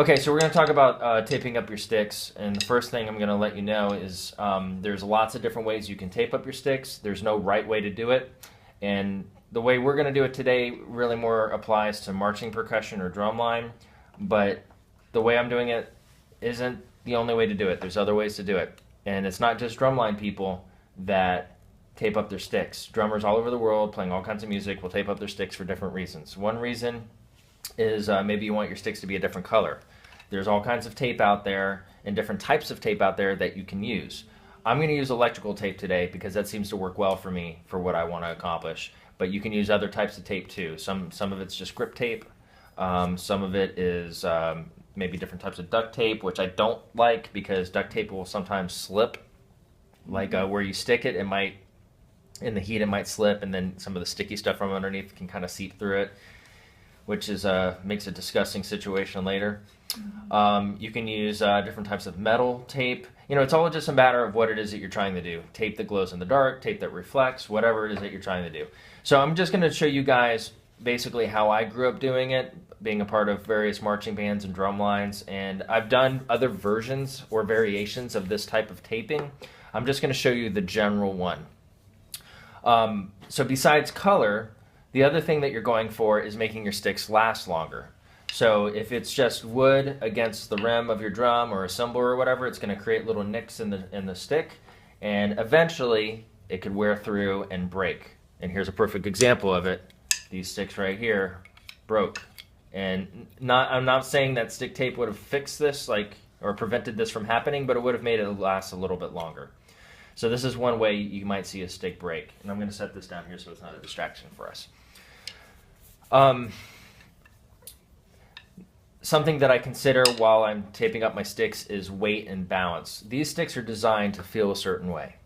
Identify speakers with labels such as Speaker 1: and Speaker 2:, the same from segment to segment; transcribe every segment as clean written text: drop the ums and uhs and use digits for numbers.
Speaker 1: Okay, so we're going to talk about taping up your sticks, and the first thing I'm going to let you know is there's lots of different ways you can tape up your sticks. There's no right way to do it, and the way we're going to do it today really more applies to marching percussion or drumline, but the way I'm doing it isn't the only way to do it. There's other ways to do it, and it's not just drumline people that tape up their sticks. Drummers all over the world playing all kinds of music will tape up their sticks for different reasons. One reason is maybe you want your sticks to be a different color. There's all kinds of tape out there and different types of tape out there that you can use. I'm going to use electrical tape today because that seems to work well for me for what I want to accomplish. But you can use other types of tape too. Some of it's just grip tape. Some of it is maybe different types of duct tape, which I don't like because duct tape will sometimes slip. Like where you stick it, it might, in the heat, it might slip, and then some of the sticky stuff from underneath can kind of seep through it, which is makes a disgusting situation later. You can use different types of metal tape. You know, it's all just a matter of what it is that you're trying to do. Tape that glows in the dark, tape that reflects, whatever it is that you're trying to do. So I'm just going to show you guys basically how I grew up doing it, being a part of various marching bands and drum lines, and I've done other versions or variations of this type of taping. I'm just going to show you the general one. So besides color, the other thing that you're going for is making your sticks last longer. So if it's just wood against the rim of your drum or a cymbal or whatever, it's going to create little nicks in the stick, and eventually it could wear through and break. And here's a perfect example of it. These sticks right here broke. And I'm not saying that stick tape would have fixed this or prevented this from happening, but it would have made it last a little bit longer. So this is one way you might see a stick break. And I'm going to set this down here so it's not a distraction for us. Something that I consider while I'm taping up my sticks is weight and balance. These sticks are designed to feel a certain way.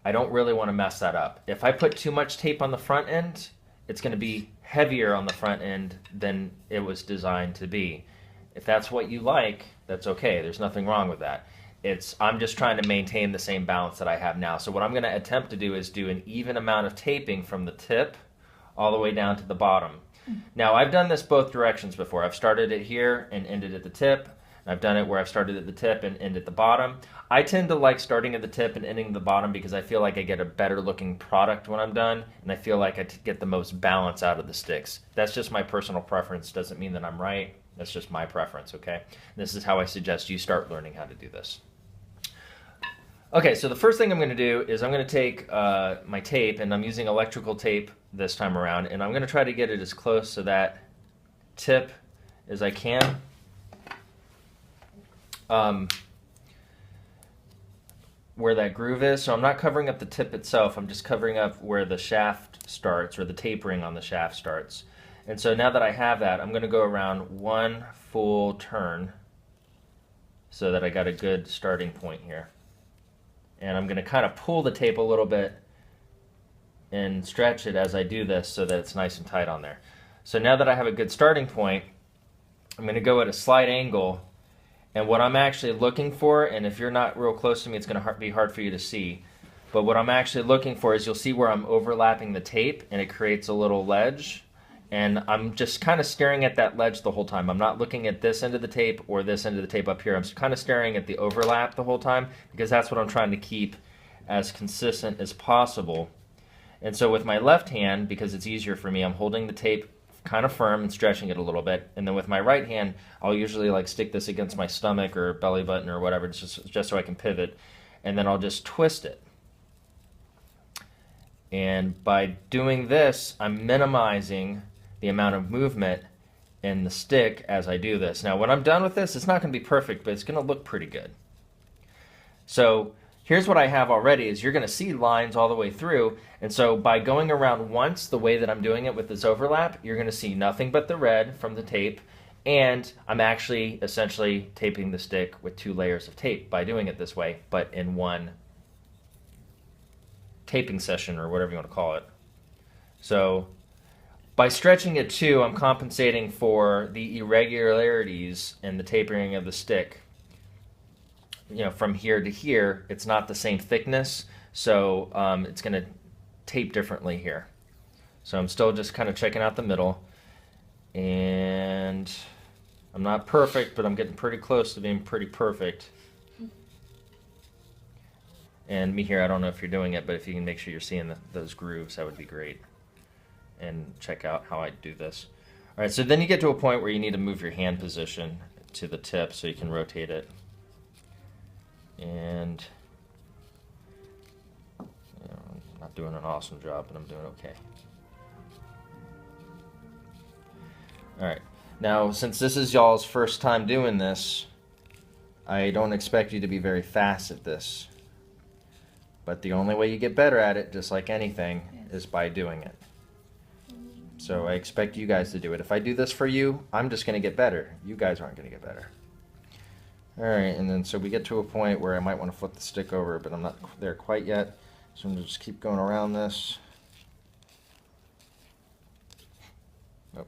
Speaker 1: I don't really want to mess that up. If I put too much tape on the front end, it's going to be heavier on the front end than it was designed to be. If that's what you like, that's okay. There's nothing wrong with that. I'm just trying to maintain the same balance that I have now. So what I'm going to attempt to do is do an even amount of taping from the tip all the way down to the bottom. Now, I've done this both directions before. I've started it here and ended at the tip. I've done it where I've started at the tip and ended at the bottom. I tend to like starting at the tip and ending at the bottom because I feel like I get a better looking product when I'm done, and I feel like I get the most balance out of the sticks. That's just my personal preference. Doesn't mean that I'm right. That's just my preference, okay? This is how I suggest you start learning how to do this. Okay, so the first thing I'm going to do is I'm going to take my tape, and I'm using electrical tape this time around, and I'm going to try to get it as close to that tip as I can. Where that groove is. So I'm not covering up the tip itself, I'm just covering up where the shaft starts, or the tapering on the shaft starts. And so now that I have that, I'm going to go around one full turn so that I got a good starting point here. And I'm going to kind of pull the tape a little bit and stretch it as I do this so that it's nice and tight on there. So now that I have a good starting point, I'm going to go at a slight angle, and what I'm actually looking for, and if you're not real close to me, it's going to be hard for you to see, but what I'm actually looking for is you'll see where I'm overlapping the tape and it creates a little ledge, and I'm just kind of staring at that ledge the whole time. I'm not looking at this end of the tape or this end of the tape up here. I'm just kind of staring at the overlap the whole time because that's what I'm trying to keep as consistent as possible. And so with my left hand, because it's easier for me, I'm holding the tape kind of firm and stretching it a little bit. And then with my right hand, I'll usually stick this against my stomach or belly button or whatever, just so I can pivot. And then I'll just twist it. And by doing this, I'm minimizing the amount of movement in the stick as I do this. Now, when I'm done with this, it's not going to be perfect, but it's going to look pretty good. So here's what I have already is you're going to see lines all the way through, and so by going around once the way that I'm doing it with this overlap, you're going to see nothing but the red from the tape, and I'm actually essentially taping the stick with 2 layers of tape by doing it this way, but in one taping session or whatever you want to call it. So by stretching it too, I'm compensating for the irregularities in the tapering of the stick. You know, from here to here, it's not the same thickness, so it's going to tape differently here. So I'm still just kind of checking out the middle, and I'm not perfect, but I'm getting pretty close to being pretty perfect. And me here, I don't know if you're doing it, but if you can make sure you're seeing those grooves, that would be great. And check out how I do this. All right, so then you get to a point where you need to move your hand position to the tip so you can rotate it. And you know, I'm not doing an awesome job, but I'm doing okay. All right, now since this is y'all's first time doing this, I don't expect you to be very fast at this. But the only way you get better at it, just like anything, is by doing it. So I expect you guys to do it. If I do this for you, I'm just going to get better. You guys aren't going to get better. All right, and then so we get to a point where I might want to flip the stick over, but I'm not there quite yet. So I'm going to just keep going around this. Nope.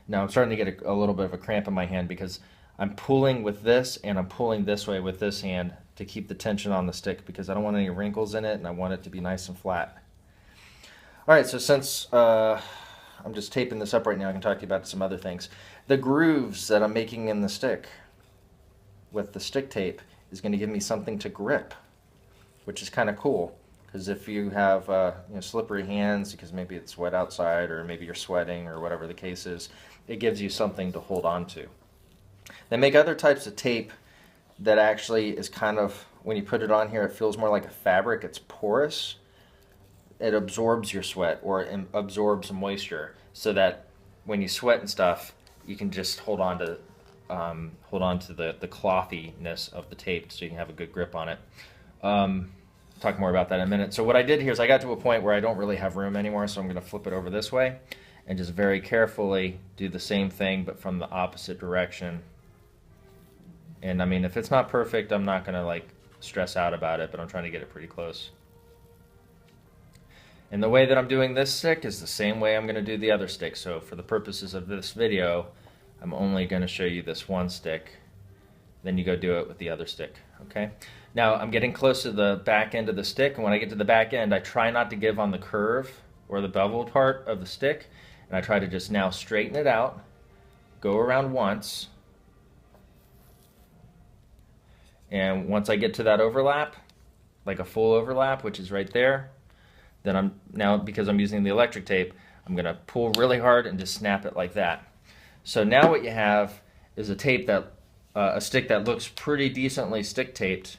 Speaker 1: Now I'm starting to get a little bit of a cramp in my hand because I'm pulling with this and I'm pulling this way with this hand to keep the tension on the stick because I don't want any wrinkles in it and I want it to be nice and flat. All right, so since I'm just taping this up right now, I can talk to you about some other things. The grooves that I'm making in the stick with the stick tape is going to give me something to grip, which is kind of cool because if you have you know, slippery hands because maybe it's wet outside or maybe you're sweating or whatever the case is, it gives you something to hold on to. They make other types of tape that actually is kind of, when you put it on here, it feels more like a fabric. It's porous. It absorbs your sweat or it absorbs moisture so that when you sweat and stuff, you can just hold on to the clothiness of the tape so you can have a good grip on it. Talk more about that in a minute. So what I did here is I got to a point where I don't really have room anymore, so I'm going to flip it over this way and just very carefully do the same thing but from the opposite direction. And I mean, if it's not perfect, I'm not going to like stress out about it, but I'm trying to get it pretty close. And the way that I'm doing this stick is the same way I'm going to do the other stick. So for the purposes of this video, I'm only going to show you this one stick. Then you go do it with the other stick, okay? Now I'm getting close to the back end of the stick, and when I get to the back end, I try not to give on the curve or the beveled part of the stick, and I try to just now straighten it out, go around once, and once I get to that overlap, like a full overlap, which is right there, then I'm now, because I'm using the electric tape, I'm going to pull really hard and just snap it like that. So now what you have is a tape that, a stick that looks pretty decently stick taped.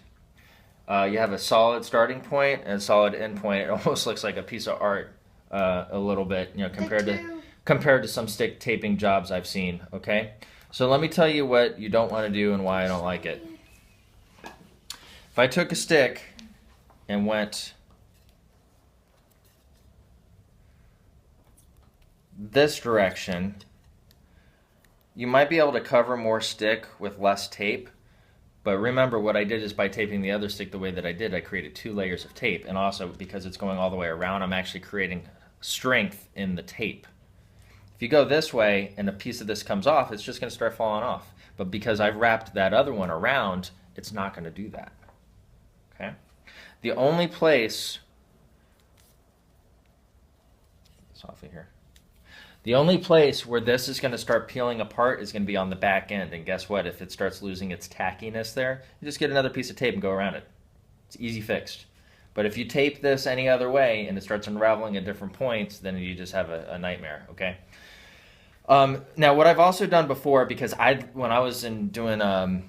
Speaker 1: You have a solid starting point and a solid end point. It almost looks like a piece of art a little bit, you know, compared to some stick taping jobs I've seen. Okay, so let me tell you what you don't want to do and why I don't like it. If I took a stick and went this direction, you might be able to cover more stick with less tape, but remember what I did is by taping the other stick the way that I did, I created 2 layers of tape, and also because it's going all the way around, I'm actually creating strength in the tape. If you go this way and a piece of this comes off, it's just going to start falling off, but because I've wrapped that other one around, it's not going to do that. Okay? The only place, it's off of here. The only place where this is going to start peeling apart is going to be on the back end. And guess what? If it starts losing its tackiness there, you just get another piece of tape and go around it. It's easy fixed. But if you tape this any other way and it starts unraveling at different points, then you just have a nightmare, okay? Now, what I've also done before, because when I was doing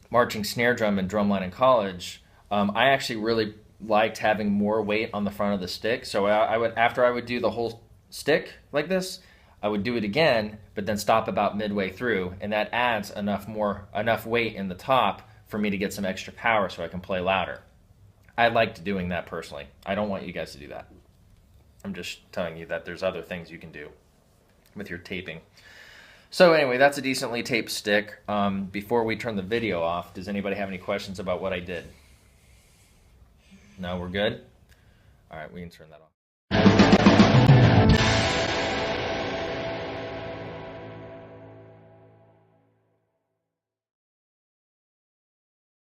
Speaker 1: marching snare drum and drumline in college, I actually really liked having more weight on the front of the stick. So after I would do the whole stick like this, I would do it again, but then stop about midway through, and that adds enough weight in the top for me to get some extra power so I can play louder. I liked doing that personally. I don't want you guys to do that. I'm just telling you that there's other things you can do with your taping. So anyway, that's a decently taped stick. Before we turn the video off, does anybody have any questions about what I did? No, we're good? All right, we can turn that off.